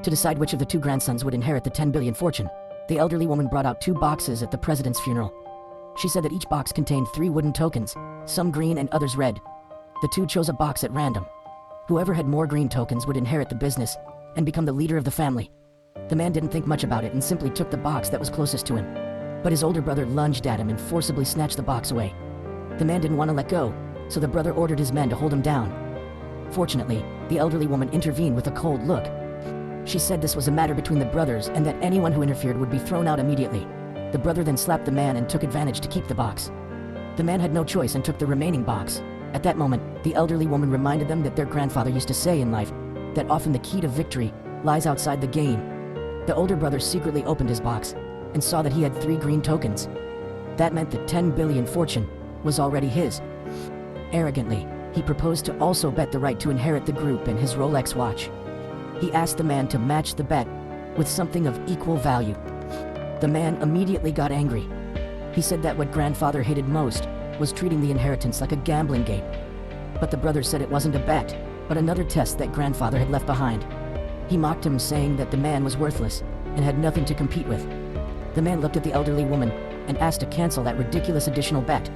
To decide which of the two grandsons would inherit the 10 billion fortune, the elderly woman brought out 2 boxes at the president's funeral. She said that each box contained 3 wooden tokens, some green and others red. The 2 chose a box at random. Whoever had more green tokens would inherit the business and become the leader of the family. The man didn't think much about it and simply took the box that was closest to him. But his older brother lunged at him and forcibly snatched the box away. The man didn't want to let go, so the brother ordered his men to hold him down. Fortunately, the elderly woman intervened with a cold look. She said this was a matter between the brothers and that anyone who interfered would be thrown out immediately. The brother then slapped the man and took advantage to keep the box. The man had no choice and took the remaining box. At that moment, the elderly woman reminded them that their grandfather used to say in life that often the key to victory lies outside the game. The older brother secretly opened his box and saw that he had 3 green tokens. That meant the 10 billion fortune was already his. Arrogantly, he proposed to also bet the right to inherit the group and his Rolex watch. He asked the man to match the bet with something of equal value. The man immediately got angry. He said that what grandfather hated most was treating the inheritance like a gambling game. But the brother said it wasn't a bet, but another test that grandfather had left behind. He mocked him, saying that the man was worthless and had nothing to compete with. The man looked at the elderly woman and asked to cancel that ridiculous additional bet.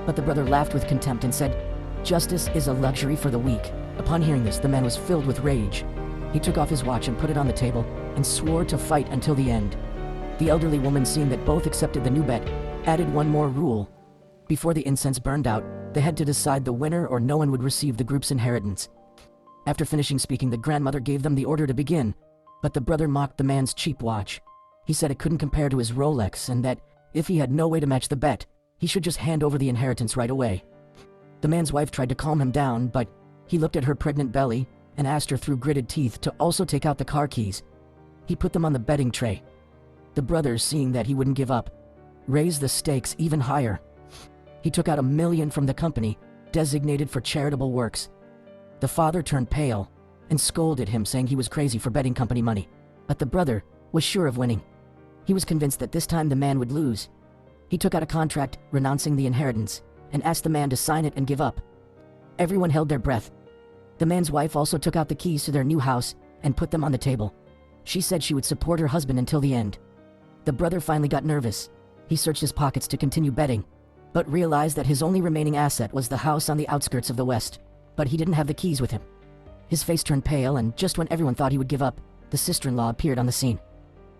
But the brother laughed with contempt and said, "Justice is a luxury for the weak." Upon hearing this, the man was filled with rage. He took off his watch and put it on the table and swore to fight until the end. The elderly woman, seeing that both accepted the new bet, added one more rule. Before the incense burned out, they had to decide the winner or no one would receive the group's inheritance. After finishing speaking, the grandmother gave them the order to begin, but the brother mocked the man's cheap watch. He said it couldn't compare to his Rolex and that if he had no way to match the bet, he should just hand over the inheritance right away. The man's wife tried to calm him down, but he looked at her pregnant belly and asked her through gritted teeth to also take out the car keys. He put them on the betting tray. The brother, seeing that he wouldn't give up, raised the stakes even higher. He took out $1 million from the company, designated for charitable works. The father turned pale and scolded him, saying he was crazy for betting company money. But the brother was sure of winning. He was convinced that this time the man would lose. He took out a contract renouncing the inheritance and asked the man to sign it and give up. Everyone held their breath. The man's wife also took out the keys to their new house and put them on the table. She said she would support her husband until the end. The brother finally got nervous. He searched his pockets to continue betting, but realized that his only remaining asset was the house on the outskirts of the West. But he didn't have the keys with him. His face turned pale, and just when everyone thought he would give up, the sister-in-law appeared on the scene.